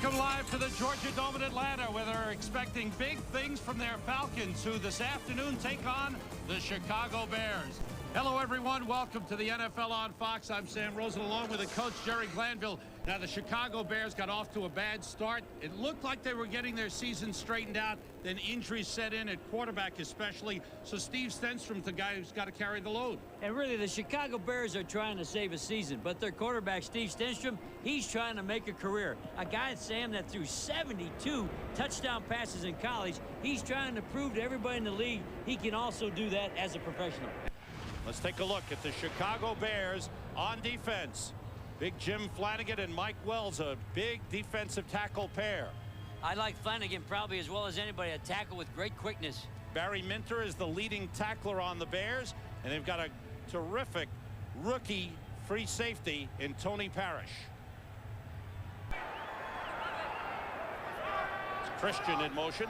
Welcome live to the Georgia Dome in Atlanta, where they're expecting big things from their Falcons, who this afternoon take on the Chicago Bears. Hello, everyone. Welcome to the NFL on Fox. I'm Sam Rosen, along with the coach, Jerry Glanville. Now, the Chicago Bears got off to a bad start. It looked like they were getting their season straightened out. Then injuries set in at quarterback especially. So Steve Stenstrom's the guy who's got to carry the load. And really, the Chicago Bears are trying to save a season. But their quarterback, Steve Stenstrom, he's trying to make a career. A guy, Sam, that threw 72 touchdown passes in college. He's trying to prove to everybody in the league he can also do that as a professional. Let's take a look at the Chicago Bears on defense. Big Jim Flanagan and Mike Wells, a big defensive tackle pair. I like Flanagan probably as well as anybody, a tackle with great quickness. Barry Minter is the leading tackler on the Bears, and they've got a terrific rookie free safety in Tony Parrish. It's Christian in motion.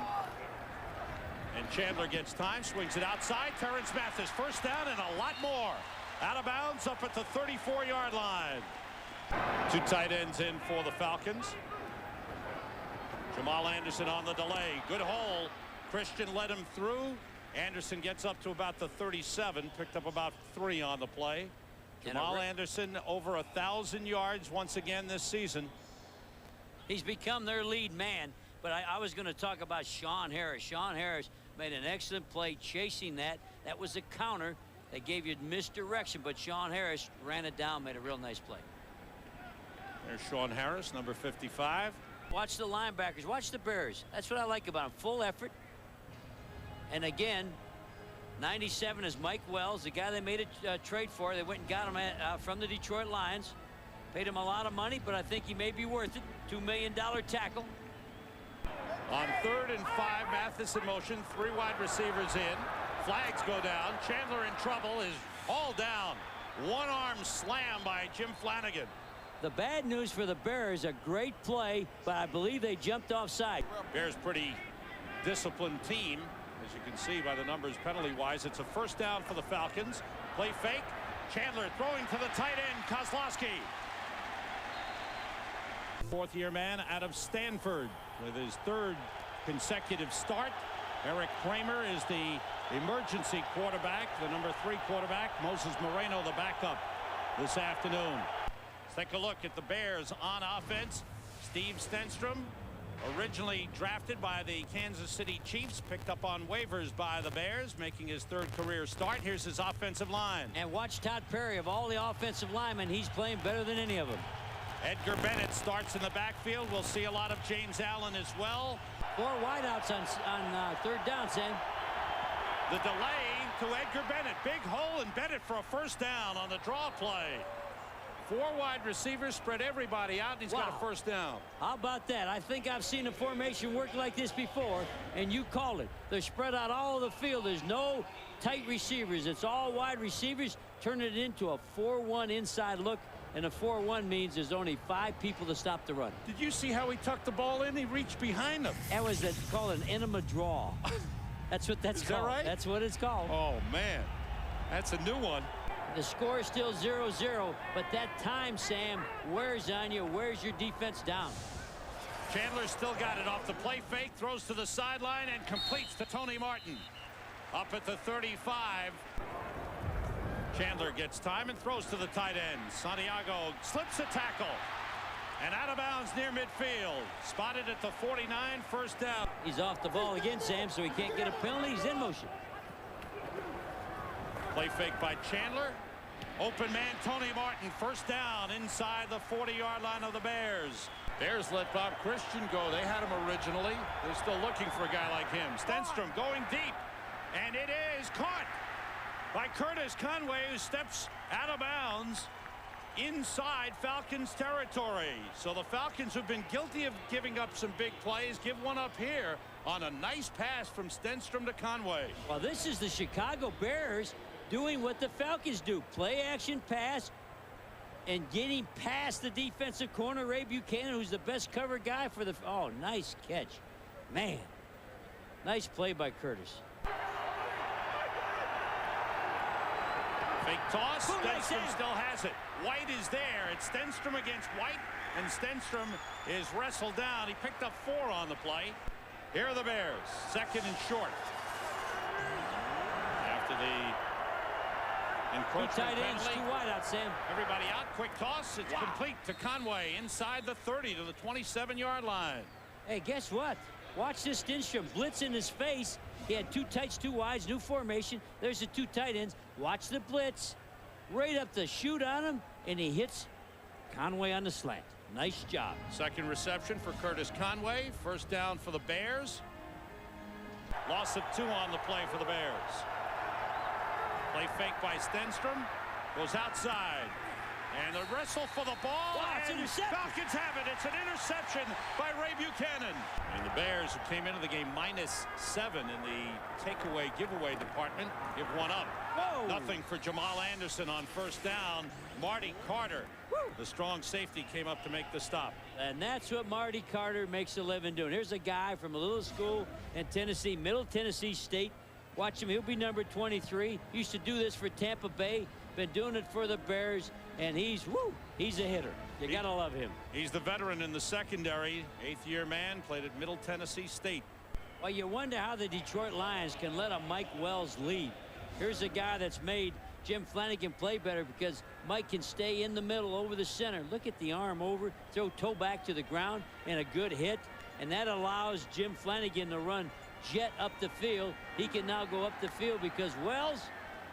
And Chandler gets time, swings it outside. Terrence Mathis, first down and a lot more. Out of bounds up at the 34-yard line. Two tight ends in for the Falcons. Jamal Anderson on the delay. Good hole. Christian led him through. Anderson gets up to about the 37. Picked up about 3 on the play. Jamal Anderson over 1,000 yards once again this season. He's become their lead man. But I was going to talk about Sean Harris. Sean Harris made an excellent play chasing that. That was a counter that gave you misdirection, but Sean Harris ran it down, made a real nice play. There's Sean Harris, number 55. Watch the linebackers. Watch the Bears. That's what I like about them. Full effort. And again, 97 is Mike Wells, the guy they made a trade for. They went and got him from the Detroit Lions. Paid him a lot of money, but I think he may be worth it. $2 million tackle. On 3rd and 5, Mathis in motion, 3 wide receivers in. Flags go down. Chandler in trouble, is hauled down. One-arm slam by Jim Flanagan. The bad news for the Bears, a great play, but I believe they jumped offside. Bears pretty disciplined team, as you can see by the numbers penalty-wise. It's a first down for the Falcons. Play fake. Chandler throwing to the tight end, Kozlowski. 4th-year man out of Stanford with his 3rd consecutive start. Eric Kramer is the emergency quarterback, the number 3 quarterback. Moses Moreno the backup this afternoon. Let's take a look at the Bears on offense. Steve Stenstrom, originally drafted by the Kansas City Chiefs, picked up on waivers by the Bears, making his 3rd career start. Here's his offensive line. And watch Todd Perry. Of all the offensive linemen, he's playing better than any of them. Edgar Bennett starts in the backfield. We'll see a lot of James Allen as well. 4 wideouts on 3rd down, Sam. The delay to Edgar Bennett. Big hole in Bennett for a first down on the draw play. 4 wide receivers, spread everybody out, and he's got a first down. How about that? I think I've seen a formation work like this before, and you call it. They're spread out all of the field. There's no tight receivers. It's all wide receivers, turning it into a 4-1 inside look. And a 4-1 means there's only 5 people to stop the run. Did you see how he tucked the ball in? He reached behind them. That was called an enema draw. That's what that's called. Is that right? That's what it's called. Oh, man. That's a new one. The score is still 0-0, but that time, Sam, wears on you, wears your defense down. Chandler still got it off the play fake, throws to the sideline, and completes to Tony Martin. Up at the 35. Chandler gets time and throws to the tight end. Santiago slips a tackle. And out of bounds near midfield. Spotted at the 49, first down. He's off the ball again, Sam, so he can't get a penalty. He's in motion. Play fake by Chandler. Open man Tony Martin, first down inside the 40-yard line of the Bears. Bears let Bob Christian go. They had him originally. They're still looking for a guy like him. Stenstrom going deep. And it is caught by Curtis Conway, who steps out of bounds inside Falcons territory. So the Falcons have been guilty of giving up some big plays. Give one up here on a nice pass from Stenstrom to Conway. Well, this is the Chicago Bears doing what the Falcons do. Play action pass and getting past the defensive corner, Ray Buchanan, who's the best cover guy for the... Oh, nice catch. Man, nice play by Curtis. Fake toss. Boom, Stenstrom nice still has it. White is there. It's Stenstrom against White, and Stenstrom is wrestled down. He picked up 4 on the play. Here are the Bears, 2nd and short. After the encroachment Two tight ends, penalty. too wide out, Sam. Everybody out. Quick toss. It's complete to Conway inside the 30 to the 27-yard line. Hey, guess what? Watch this Stenstrom blitz in his face. He had 2 tights, 2 wides, new formation. There's the 2 tight ends. Watch the blitz. Right up the chute on him, and he hits Conway on the slant. Nice job. 2nd reception for Curtis Conway. 1st down for the Bears. Loss of 2 on the play for the Bears. Play fake by Stenstrom. Goes outside. And the wrestle for the ball. Wow, it's and intercepted. Falcons have it. It's an interception by Ray Buchanan. And the Bears, who came into the game -7 in the takeaway giveaway department, give 1 up. Whoa. Nothing for Jamal Anderson on 1st down. Marty Carter, the strong safety, came up to make the stop. And that's what Marty Carter makes a living doing. Here's a guy from a little school in Tennessee, Middle Tennessee State. Watch him. He'll be number 23. Used to do this for Tampa Bay. Been doing it for the Bears, and he's a hitter. You gotta love him. He's the veteran in the secondary. 8th-year man, played at Middle Tennessee State. Well, you wonder how the Detroit Lions can let a Mike Wells lead. Here's a guy that's made Jim Flanagan play better because Mike can stay in the middle over the center. Look at the arm over, throw toe back to the ground, and a good hit. And that allows Jim Flanagan to run jet up the field. He can now go up the field because Wells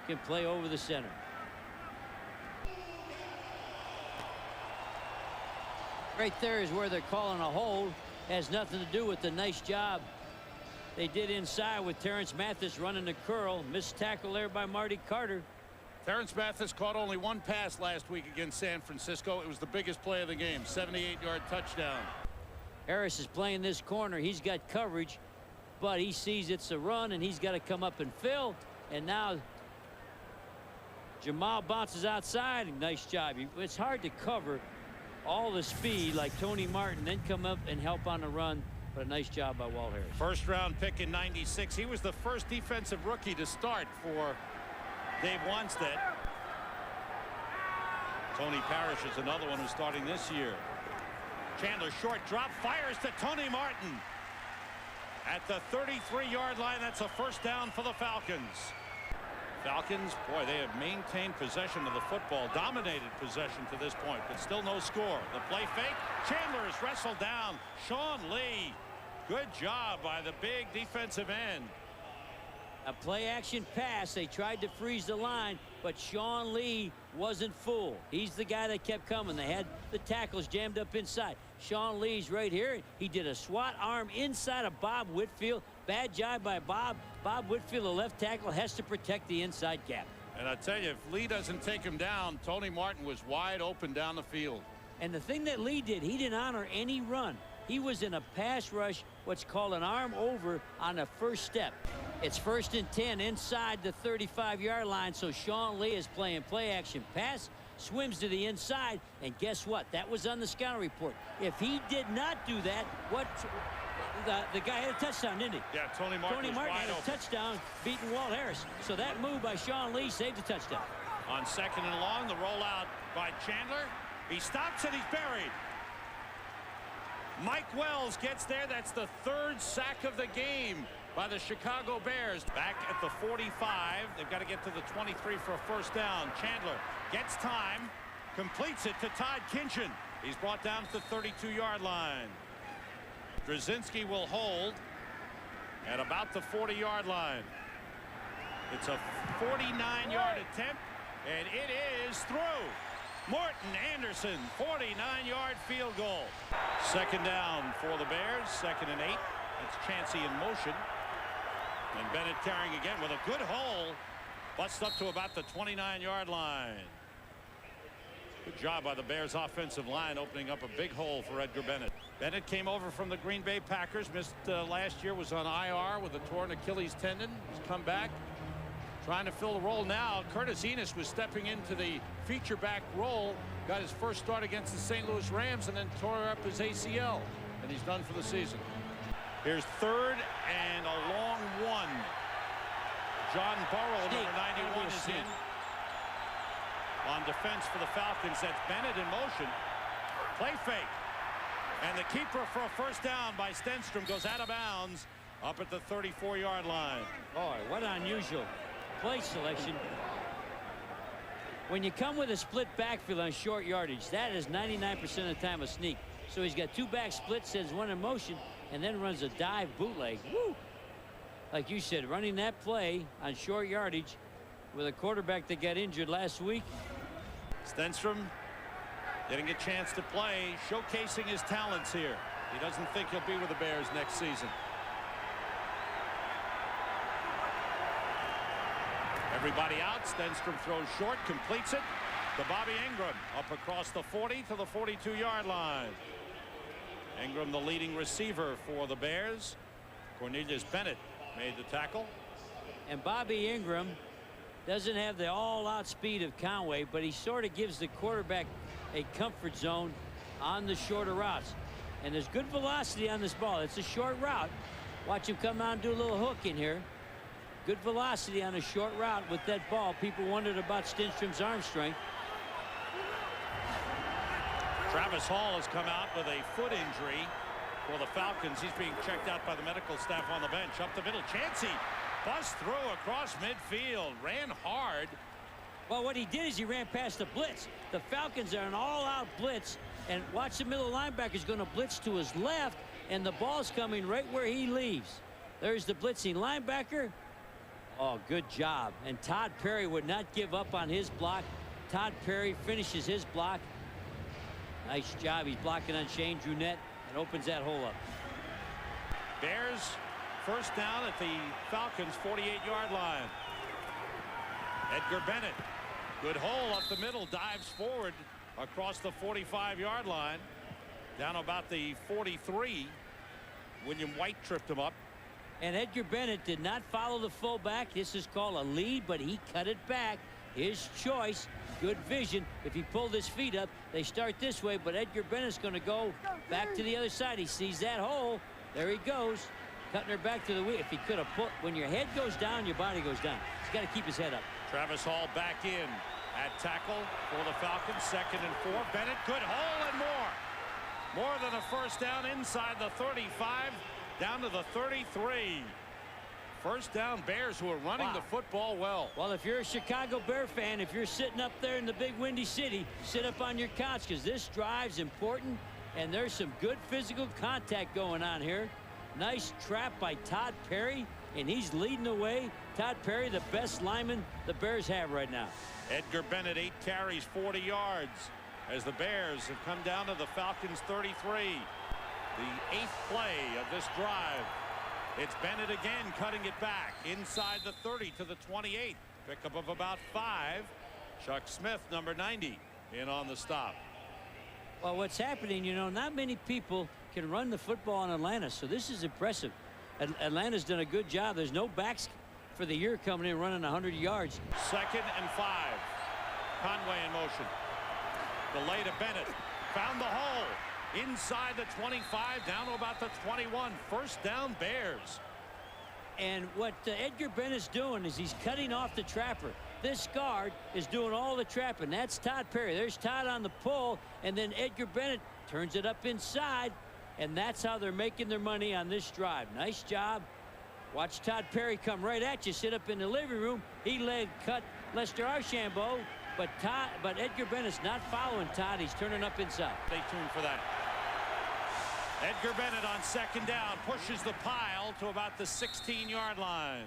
can play over the center. Right there is where they're calling a hold. Has nothing to do with the nice job they did inside with Terrence Mathis running the curl. Missed tackle there by Marty Carter. Terrence Mathis caught only 1 pass last week against San Francisco. It was the biggest play of the game. 78-yard touchdown. Harris is playing this corner. He's got coverage, but he sees it's a run, and he's got to come up and fill. And now Jamal bounces outside. Nice job. It's hard to cover all the speed like Tony Martin, then come up and help on the run. But a nice job by Walt Harris. 1st-round pick in '96. He was the first defensive rookie to start for Dave Wanstead. Tony Parrish is another one who's starting this year. Chandler, short drop, fires to Tony Martin. At the 33-yard line, that's a 1st down for the Falcons. Falcons, boy, they have maintained possession of the football, dominated possession to this point, but still no score. The play fake. Chandler is wrestled down. Sean Lee. Good job by the big defensive end. A play action pass. They tried to freeze the line, but Sean Lee wasn't fooled. He's the guy that kept coming. They had the tackles jammed up inside. Sean Lee's right here. He did a SWAT arm inside of Bob Whitfield. Bad job by Bob. Bob Whitfield, the left tackle, has to protect the inside gap. And I tell you, if Lee doesn't take him down, Tony Martin was wide open down the field. And the thing that Lee did, he didn't honor any run. He was in a pass rush, what's called an arm over on the 1st step. It's 1st and 10 inside the 35-yard line, so Sean Lee is playing play action pass, swims to the inside, and guess what? That was on the scouting report. If he did not do that, the guy had a touchdown, didn't he? Yeah, Tony Martin was Martin wide had a open. touchdown beating Walt Harris. So that move by Sean Lee saved the touchdown. On 2nd and long, the rollout by Chandler. He stops and he's buried. Mike Wells gets there. That's the 3rd sack of the game by the Chicago Bears. Back at the 45. They've got to get to the 23 for a 1st down. Chandler gets time, completes it to Todd Kinchin. He's brought down to the 32-yard line. Drzezinski will hold at about the 40-yard line. It's a 49-yard attempt, and it is through. Morton Anderson, 49-yard field goal. 2nd down for the Bears, 2nd and 8. It's Chancey in motion. And Bennett carrying again with a good hole. Busts up to about the 29-yard line. Good job by the Bears offensive line, opening up a big hole for Edgar Bennett. Bennett came over from the Green Bay Packers. Missed last year, was on IR with a torn Achilles tendon. He's come back, trying to fill the role now. Curtis Enos was stepping into the feature back role. Got his first start against the St. Louis Rams and then tore up his ACL. And he's done for the season. Here's 3rd and a long one. John Burrow, number 91, is in. On defense for the Falcons, that's Bennett in motion. Play fake. And the keeper for a first down by Stenstrom goes out of bounds up at the 34-yard line. Boy, what unusual play selection. When you come with a split backfield on short yardage, that is 99% of the time a sneak. So he's got two back splits, sends one in motion, and then runs a dive bootleg. Woo! Like you said, running that play on short yardage with a quarterback that got injured last week. Stenstrom getting a chance to play, showcasing his talents here. He doesn't think he'll be with the Bears next season. Everybody out. Stenstrom throws short, completes it to Bobby Ingram up across the 40 to the 42-yard line. Ingram, the leading receiver for the Bears. Cornelius Bennett made the tackle. And Bobby Ingram doesn't have the all-out speed of Conway, but he sort of gives the quarterback a comfort zone on the shorter routes. And there's good velocity on this ball. It's a short route. Watch him come out and do a little hook in here. Good velocity on a short route with that ball. People wondered about Stenstrom's arm strength. Travis Hall has come out with a foot injury for the Falcons. He's being checked out by the medical staff on the bench. Up the middle, Chancey busts through across midfield, ran hard. Well, what he did is he ran past the blitz. The Falcons are an all-out blitz, and watch the middle linebacker is going to blitz to his left, and the ball's coming right where he leaves. There's the blitzing linebacker. Oh, good job. And Todd Perry would not give up on his block. Todd Perry finishes his block. Nice job. He's blocking on Shane Drunette and opens that hole up. Bears first down at the Falcons 48-yard line. Edgar Bennett, good hole up the middle, dives forward across the 45-yard line. Down about the 43. William White tripped him up. And Edgar Bennett did not follow the fullback. This is called a lead, but he cut it back. His choice. Good vision. If he pulled his feet up, they start this way, but Edgar Bennett's going to go back to the other side. He sees that hole. There he goes. Cutting her back to the wheel. If he could have put, when your head goes down, your body goes down. He's got to keep his head up. Travis Hall back in at tackle for the Falcons. 2nd and 4. Bennett, good hole and more. More than a first down inside the 35. Down to the 33. First down, Bears, who are running the football well. Well, if you're a Chicago Bear fan, if you're sitting up there in the big windy city, sit up on your couch, because this drive's important, and there's some good physical contact going on here. Nice trap by Todd Perry, and he's leading the way. Todd Perry, the best lineman the Bears have right now. Edgar Bennett, 8 carries, 40 yards, as the Bears have come down to the Falcons 33. The 8th play of this drive. It's Bennett again cutting it back inside the 30 to the 28. Pickup of about 5. Chuck Smith, number 90, in on the stop. Well, what's happening, you know, not many people can run the football in Atlanta, so this is impressive. Atlanta's done a good job. There's no backs for the year coming in running 100 yards. 2nd and 5. Conway in motion. Delay to Bennett. Found the hole. Inside the 25, down to about the 21. First down, Bears. And what Edgar Bennett's doing is he's cutting off the trapper. This guard is doing all the trapping. That's Todd Perry. There's Todd on the pull, and then Edgar Bennett turns it up inside, and that's how they're making their money on this drive. Nice job. Watch Todd Perry come right at you. Sit up in the living room. He cut Lester Archambault, but Edgar Bennett's not following Todd. He's turning up inside. Stay tuned for that. Edgar Bennett on 2nd down pushes the pile to about the 16-yard line.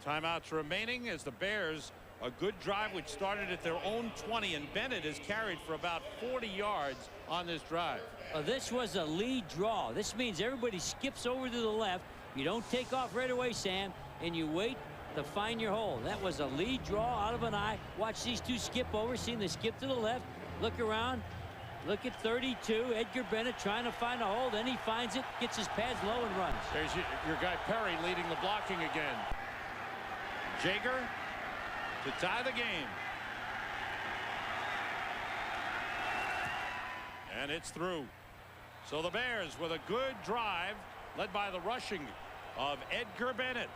Timeouts remaining as the Bears, a good drive which started at their own 20, and Bennett has carried for about 40 yards on this drive. This was a lead draw. This means everybody skips over to the left. You don't take off right away, Sam, and you wait to find your hole. That was a lead draw out of an eye. Watch these two skip over. See them, they skip to the left. Look around. Look at 32. Edgar Bennett trying to find a hole. Then he finds it, gets his pads low, and runs. There's your guy Perry leading the blocking again. Jager to tie the game. And it's through. So the Bears with a good drive led by the rushing of Edgar Bennett.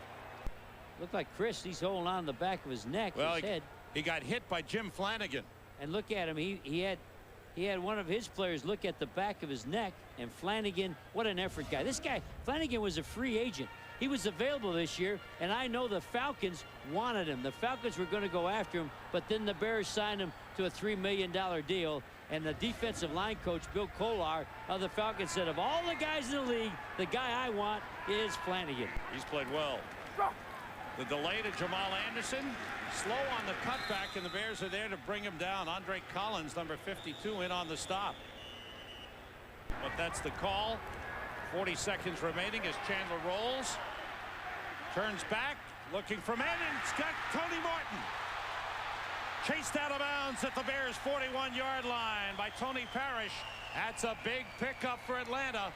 Looked like Chris, he's holding on the back of his neck, Well, his head. he got hit by Jim Flanagan. And look at him. He had one of his players look at the back of his neck, and Flanagan, what an effort guy. This guy, Flanagan, was a free agent. He was available this year, and I know the Falcons wanted him. The Falcons were going to go after him, but then the Bears signed him to a $3 million deal, and the defensive line coach, Bill Kolar of the Falcons, said, of all the guys in the league, the guy I want is Flanagan. He's played well. The delay to Jamal Anderson. Slow on the cutback, and the Bears are there to bring him down. Andre Collins, number 52, in on the stop. But that's the call. 40 seconds remaining as Chandler rolls. Turns back, looking for man, and it's got Tony Martin. Chased out of bounds at the Bears' 41-yard line by Tony Parrish. That's a big pickup for Atlanta.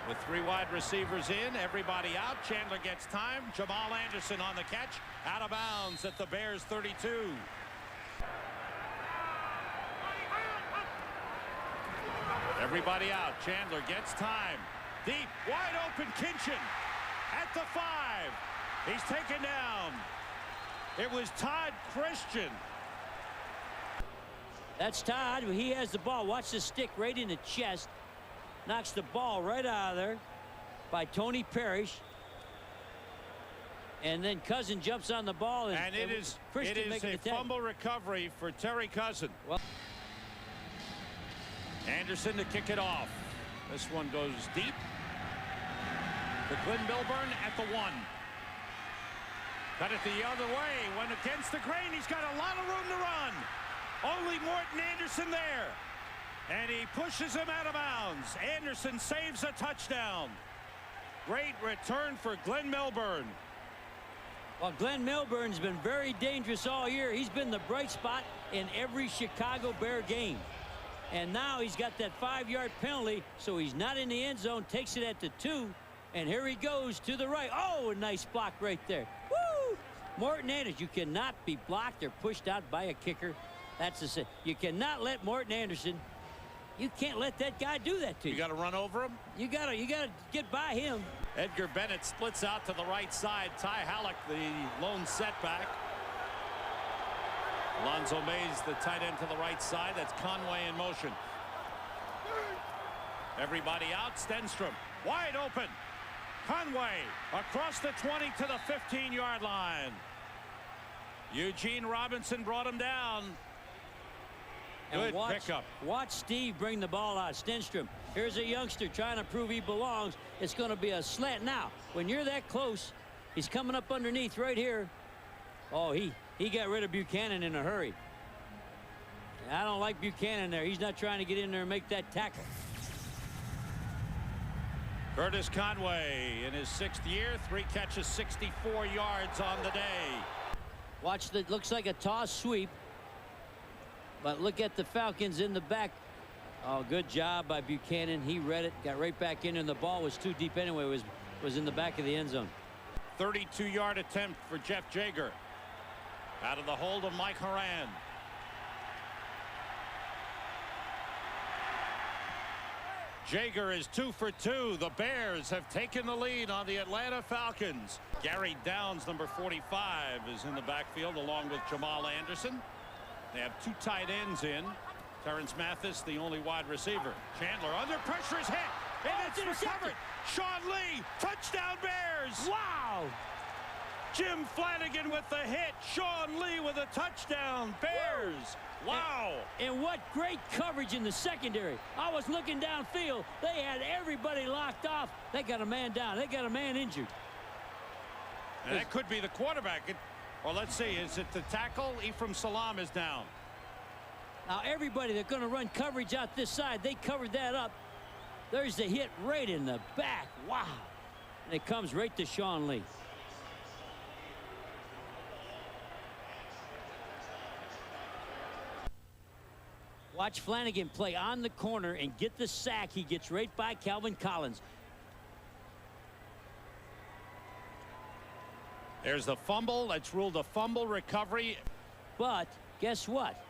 With 3 wide receivers in, everybody out. Chandler gets time. Jamal Anderson on the catch. Out of bounds at the Bears' 32. Everybody out. Chandler gets time. Deep, wide open Kinchin at the 5. He's taken down. It was Todd Christian. That's Todd. He has the ball. Watch the stick right in the chest. Knocks the ball right out of there by Tony Parrish. And then Cousin jumps on the ball. And it is a fumble recovery for Terry Cousin. Well, Anderson to kick it off. This one goes deep to Glenn Milburn at the 1. Cut it the other way. Went against the grain. He's got a lot of room to run. Only Morton Anderson there. And he pushes him out of bounds. Anderson saves a touchdown. Great return for Glenn Milburn. Well, Glenn Milburn's been very dangerous all year. He's been the bright spot in every Chicago Bear game. And now he's got that 5-yard penalty, so he's not in the end zone. Takes it at the 2. And here he goes to the right. Oh, a nice block right there. Woo! Morton Anderson, you cannot be blocked or pushed out by a kicker. That's the set. You cannot let Morton Anderson. You can't let that guy do that to you. You got to run over him. You gotta get by him. Edgar Bennett splits out to the right side. Ty Halleck, the lone setback. Alonzo Mays, the tight end to the right side. That's Conway in motion. Everybody out. Stenstrom wide open. Conway across the 20 to the 15-yard line. Eugene Robinson brought him down. Good pickup. Watch Steve bring the ball out. Stenstrom. Here's a youngster trying to prove he belongs. It's going to be a slant. Now, when you're that close, he's coming up underneath right here. Oh, he got rid of Buchanan in a hurry. I don't like Buchanan there. He's not trying to get in there and make that tackle. Curtis Conway in his 6th year, 3 catches, 64 yards on the day. Watch that. Looks like a toss sweep. But look at the Falcons in the back. Oh, good job by Buchanan. He read it, got right back in, and the ball was too deep anyway. Was in the back of the end zone. 32-yard attempt for Jeff Jager. Out of the hold of Mike Horan. Jager is 2 for 2. The Bears have taken the lead on the Atlanta Falcons. Gary Downs, number 45, is in the backfield along with Jamal Anderson. They have 2 tight ends in. Terrence Mathis, the only wide receiver. Chandler under pressure is hit. And it's recovered. Sean Lee, touchdown Bears. Wow. Jim Flanagan with the hit. Sean Lee with a touchdown. Bears. Wow. And what great coverage in the secondary. I was looking downfield. They had everybody locked off. They got a man down. They got a man injured. And that could be the quarterback. Well, let's see. Is it the tackle? Ephraim Salam is down. Now, everybody, they're going to run coverage out this side. They covered that up. There's the hit right in the back. Wow. And it comes right to Sean Lee. Watch Flanagan play on the corner and get the sack. He gets right by Calvin Collins. There's the fumble. That's ruled a fumble recovery. But guess what?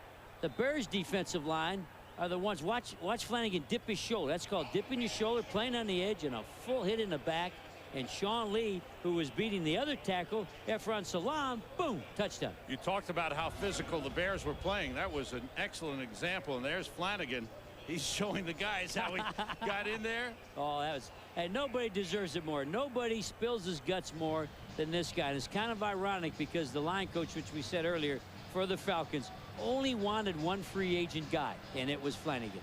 The Bears defensive line are the ones. Watch Flanagan dip his shoulder. That's called dipping your shoulder, playing on the edge, and a full hit in the back. And Sean Lee, who was beating the other tackle, Efron Salam, boom, touchdown. You talked about how physical the Bears were playing. That was an excellent example. And there's Flanagan. He's showing the guys how he got in there. Oh, that was, and nobody deserves it more. Nobody spills his guts more than this guy. And it's kind of ironic because the line coach, which we said earlier, for the Falcons, only wanted one free agent guy, and it was Flanagan.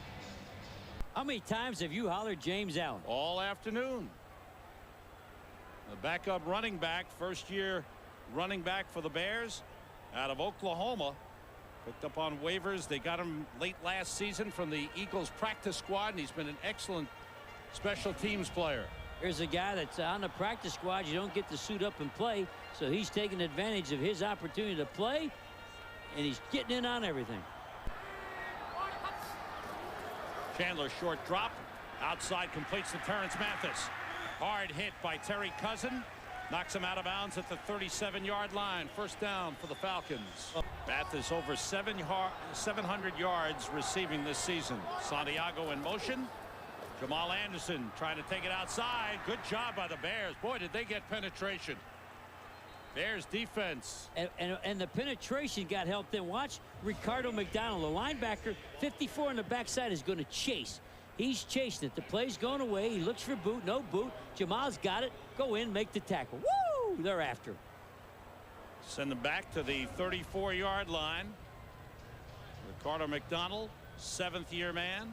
How many times have you hollered James Allen? All afternoon. The backup running back, first-year running back for the Bears out of Oklahoma. Picked up on waivers. They got him late last season from the Eagles practice squad, and he's been an excellent special teams player. Here's a guy that's on the practice squad. You don't get to suit up and play, so he's taking advantage of his opportunity to play, and he's getting in on everything. Chandler, short drop. Outside, completes to Terrence Mathis. Hard hit by Terry Cousin. Knocks him out of bounds at the 37-yard line. First down for the Falcons. Mathis over 700 yards receiving this season. Santiago in motion. Jamal Anderson trying to take it outside. Good job by the Bears. Boy, did they get penetration. Bears defense. And the penetration got helped in. Watch Ricardo McDonald, the linebacker, 54 on the backside, is going to chase. He's chasing it. The play's going away. He looks for boot. No boot. Jamal's got it. Go in, make the tackle. Woo! They're after him. Send them back to the 34-yard line. Ricardo McDonald, seventh-year man.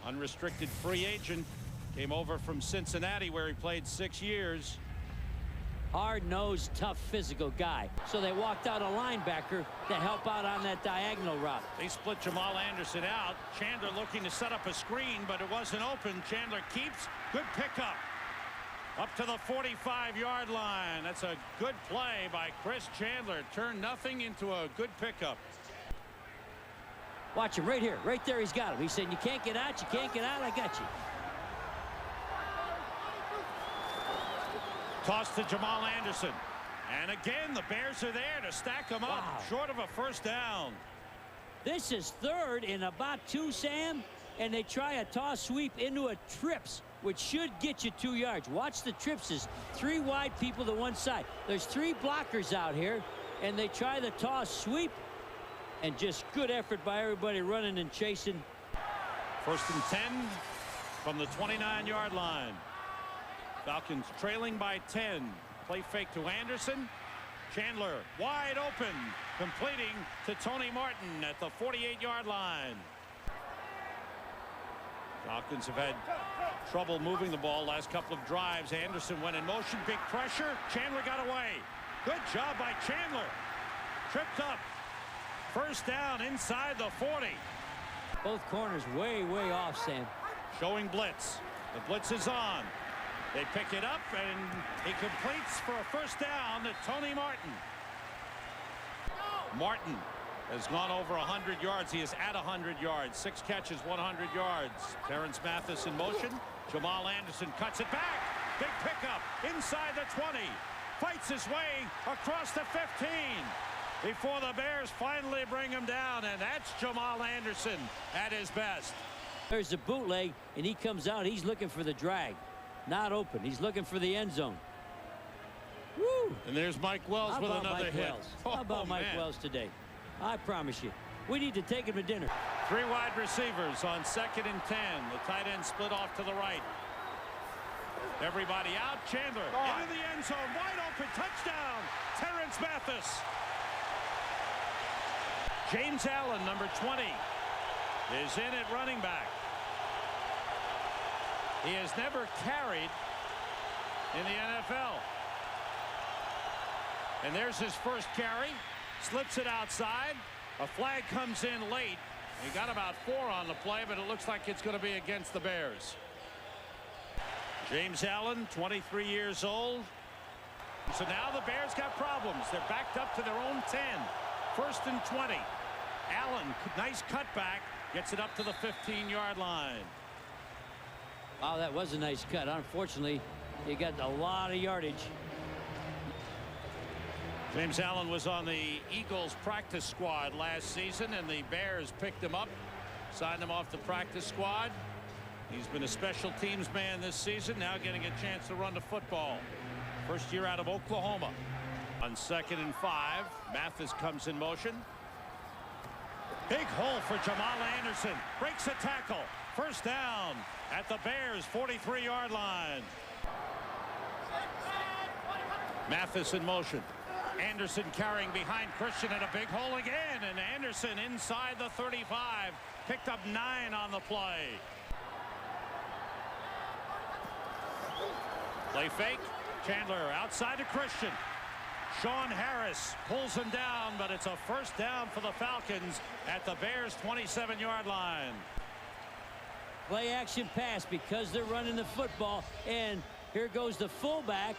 Unrestricted free agent. Came over from Cincinnati, where he played 6 years. Hard-nosed, tough, physical guy. So they walked out a linebacker to help out on that diagonal route. They split Jamal Anderson out. Chandler looking to set up a screen, but it wasn't open. Chandler keeps. Good pickup. Up to the 45-yard line. That's a good play by Chris Chandler. Turned nothing into a good pickup. Watch him right here. Right there, he's got him. He said, you can't get out. You can't get out. I got you. Toss to Jamal Anderson. And again, the Bears are there to stack them up. Wow. Short of a first down. This is third in about 2, Sam. And they try a toss sweep into a trips, which should get you 2 yards. Watch the trips. Is 3 wide people to one side. There's 3 blockers out here. And they try the toss sweep. And just good effort by everybody running and chasing. First and 10 from the 29-yard line. Falcons trailing by 10. Play fake to Anderson. Chandler wide open, completing to Tony Martin at the 48-yard line. Falcons have had trouble moving the ball last couple of drives. Anderson went in motion, big pressure. Chandler got away. Good job by Chandler. Tripped up. First down inside the 40. Both corners way off, Sam. Showing blitz. The blitz is on. They pick it up, and he completes for a first down to Tony Martin. Martin has gone over 100 yards. He is at 100 yards. 6 catches, 100 yards. Terrence Mathis in motion. Jamal Anderson cuts it back. Big pickup inside the 20. Fights his way across the 15 before the Bears finally bring him down, and that's Jamal Anderson at his best. There's a bootleg, and he comes out. He's looking for the drag. Not open. He's looking for the end zone. Woo! And there's Mike Wells with another hit. How about Mike Wells today? I promise you, we need to take him to dinner. 3 wide receivers on 2nd and 10. The tight end split off to the right. Everybody out. Chandler into the end zone. Wide open. Touchdown. Terrence Mathis. James Allen, number 20, is in at running back. He has never carried in the NFL. And there's his first carry. Slips it outside. A flag comes in late. He got about 4 on the play, but it looks like it's going to be against the Bears. James Allen, 23 years old. So now the Bears got problems. They're backed up to their own 10. First and 20. Allen, nice cutback. Gets it up to the 15-yard line. Wow, that was a nice cut. Unfortunately, you got a lot of yardage. James Allen was on the Eagles practice squad last season, and the Bears picked him up, signed him off the practice squad. He's been a special teams man this season, now getting a chance to run the football. First year out of Oklahoma. On 2nd and 5, Mathis comes in motion. Big hole for Jamal Anderson. Breaks a tackle. First down at the Bears' 43-yard line. Mathis in motion. Anderson carrying behind Christian in a big hole again. And Anderson inside the 35. Picked up 9 on the play. Play fake. Chandler outside to Christian. Sean Harris pulls him down, but it's a first down for the Falcons at the Bears' 27-yard line. Play action pass because they're running the football. And here goes the fullback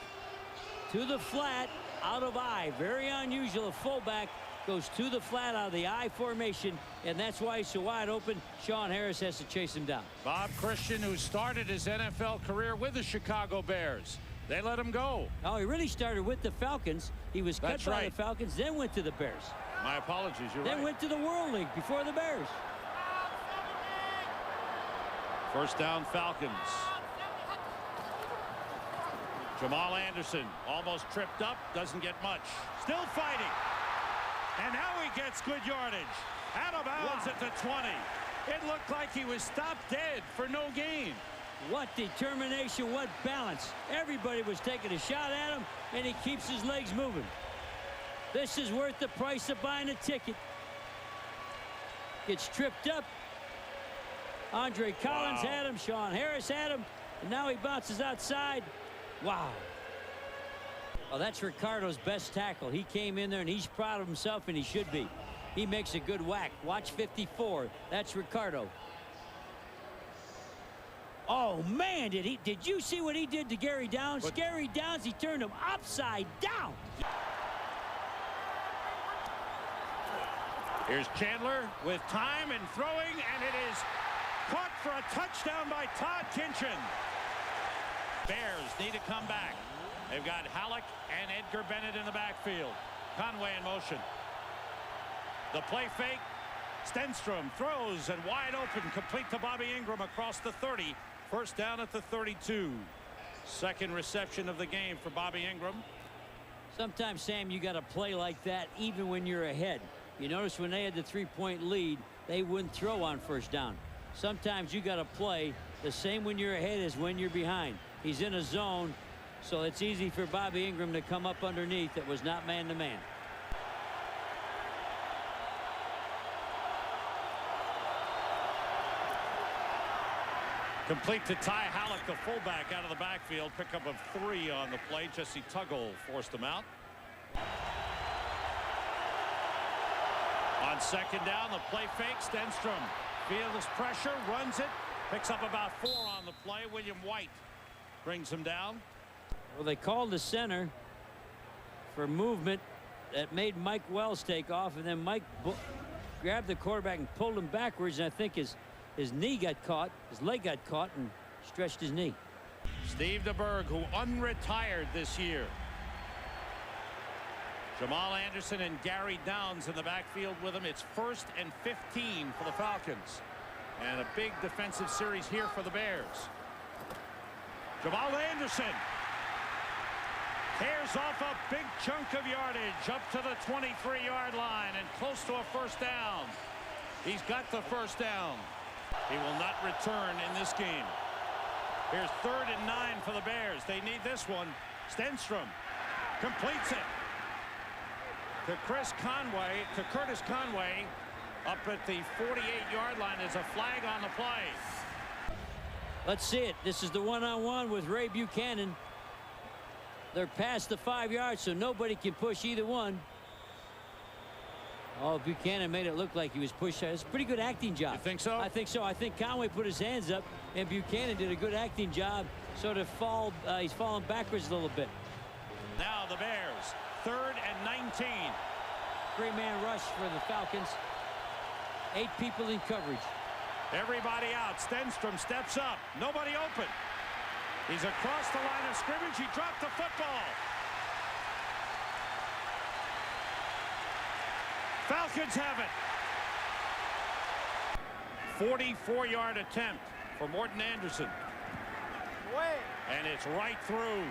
to the flat out of I. Very unusual. A fullback goes to the flat out of the I formation, and that's why he's so wide open. Sean Harris has to chase him down. Bob Christian, who started his NFL career with the Chicago Bears. They let him go. Oh, he really started with the Falcons. He was cut by the Falcons, then went to the Bears. My apologies, you're right. Then went to the World League before the Bears. First down, Falcons. Jamal Anderson almost tripped up, doesn't get much. Still fighting. And now he gets good yardage. Out of bounds at the 20. It looked like he was stopped dead for no gain. What determination, what balance. Everybody was taking a shot at him, and he keeps his legs moving. This is worth the price of buying a ticket. Gets tripped up. Andre Collins had him. Sean Harris had him. And now he bounces outside. Wow. Oh, that's Ricardo's best tackle. He came in there, and he's proud of himself, and he should be. He makes a good whack. Watch 54. That's Ricardo. Oh, man, did you see what he did to Gary Downs? Gary Downs, he turned him upside down. Here's Chandler with time and throwing, and it is caught for a touchdown by Todd Kinchin. Bears need to come back. They've got Halleck and Edgar Bennett in the backfield. Conway in motion. The play fake. Stenstrom throws and wide open, complete to Bobby Ingram across the 30. First down at the 32. Second reception of the game for Bobby Ingram. Sometimes, Sam, you got to play like that even when you're ahead. You notice when they had the 3-point lead, they wouldn't throw on first down. Sometimes you got to play the same when you're ahead as when you're behind. He's in a zone, so it's easy for Bobby Ingram to come up underneath. That was not man-to-man. Complete to Ty Halleck, the fullback, out of the backfield. Pickup of 3 on the play. Jesse Tuggle forced him out. On second down, the play fake. Stenstrom feels pressure, runs it, picks up about 4 on the play. William White brings him down. Well, they called the center for movement that made Mike Wells take off, and then Mike grabbed the quarterback and pulled him backwards, and I think his knee got caught, his leg got caught, and stretched his knee. Steve DeBerg, who unretired this year. Jamal Anderson and Gary Downs in the backfield with him. It's 1st and 15 for the Falcons. And a big defensive series here for the Bears. Jamal Anderson tears off a big chunk of yardage up to the 23-yard line and close to a first down. He's got the first down. He will not return in this game. Here's 3rd and 9 for the Bears. They need this one. Stenstrom completes it to Curtis Conway up at the 48-yard line. There's a flag on the play. Let's see it. This is the one-on-one with Ray Buchanan. They're past the 5 yards, so nobody can push either one. Oh, Buchanan made it look like he was pushed. It's a pretty good acting job. You think so? I think so. I think Conway put his hands up, and Buchanan did a good acting job. Sort of he's falling backwards a little bit. Now the Bears, 3rd and 19. 3-man rush for the Falcons. 8 people in coverage. Everybody out. Stenstrom steps up. Nobody open. He's across the line of scrimmage. He dropped the football. Falcons have it. 44-yard attempt. for Morton Anderson. And it's right through.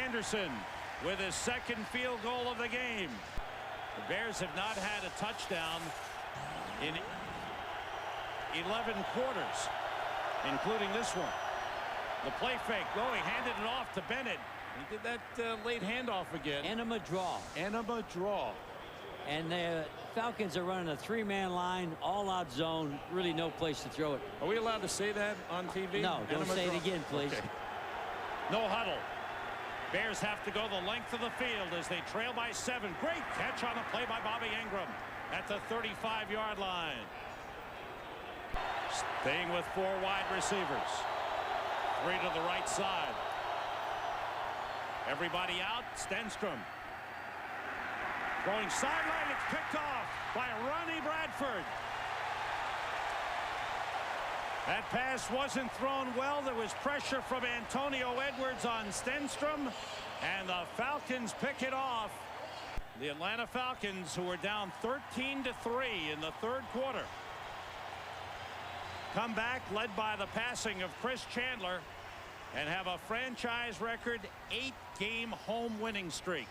Anderson with his second field goal of the game. The Bears have not had a touchdown in 11 quarters, including this one. The play fake going, handed it off to Bennett. He did that late handoff again. Enema draw. Enema draw. And the Falcons are running a three-man line, all-out zone. Really no place to throw it. Are we allowed to say that on TV? No, don't say it again, please. Okay. No huddle. Bears have to go the length of the field as they trail by 7. Great catch on the play by Bobby Ingram at the 35-yard line. Staying with 4 wide receivers. 3 to the right side. Everybody out. Stenstrom. Throwing sideline. It's picked off by Ronnie Bradford. That pass wasn't thrown well. There was pressure from Antonio Edwards on Stenstrom, and the Falcons pick it off. The Atlanta Falcons, who were down 13-3 in the third quarter, come back led by the passing of Chris Chandler and have a franchise record 8-game home winning streak.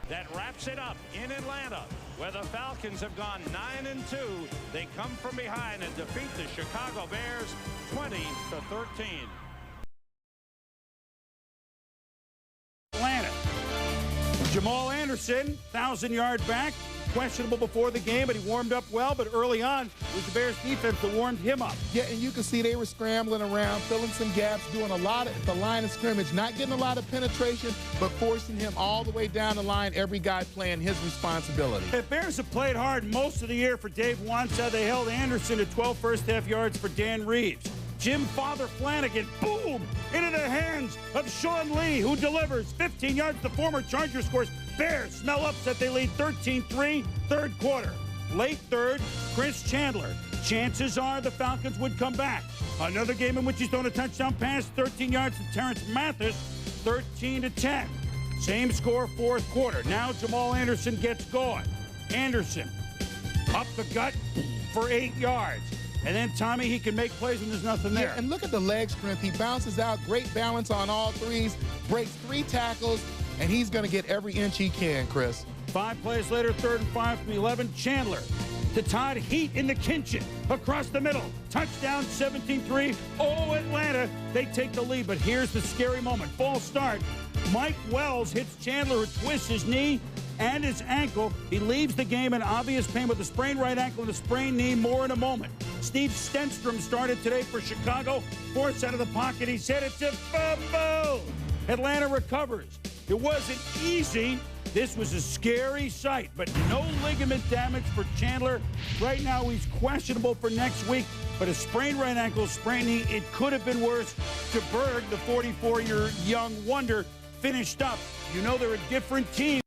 That wraps it up in Atlanta, where the Falcons have gone 9-2. They come from behind and defeat the Chicago Bears 20-13. Atlanta. Jamal Anderson, 1,000-yard back, questionable before the game, but he warmed up well. But early on, it was the Bears defense that warmed him up. Yeah, and you can see they were scrambling around, filling some gaps, doing a lot at the line of scrimmage, not getting a lot of penetration, but forcing him all the way down the line, every guy playing his responsibility. The Bears have played hard most of the year for Dave Wansa. They held Anderson to 12 first-half yards for Dan Reeves. Jim Father Flanagan, boom, into the hands of Sean Lee, who delivers 15 yards. The former Charger scores. Bears smell upset. They lead 13-3, third quarter. Late third, Chris Chandler. Chances are the Falcons would come back. Another game in which he's thrown a touchdown pass, 13 yards to Terrence Mathis, 13-10. Same score, fourth quarter. Now Jamal Anderson gets going. Anderson up the gut for 8 yards. And then, Tommy, he can make plays when there's nothing there. Yeah, and look at the leg strength. He bounces out, great balance on all threes, breaks 3 tackles, and he's going to get every inch he can, Chris. 5 plays later, 3rd and 5 from 11. Chandler to Todd Heat in the kitchen. Across the middle. Touchdown, 17-3. Oh, Atlanta. They take the lead, but here's the scary moment. False start. Mike Wells hits Chandler, who twists his knee and his ankle. He leaves the game in obvious pain with a sprained right ankle and a sprained knee. More in a moment. Steve Stenstrom started today for Chicago. Forced out of the pocket. He said it's a fumble. Atlanta recovers. It wasn't easy. This was a scary sight, but no ligament damage for Chandler. Right now, he's questionable for next week, but a sprained right ankle, sprained knee, it could have been worse. To Berg, the 44-year young wonder, finished up. You know they're a different team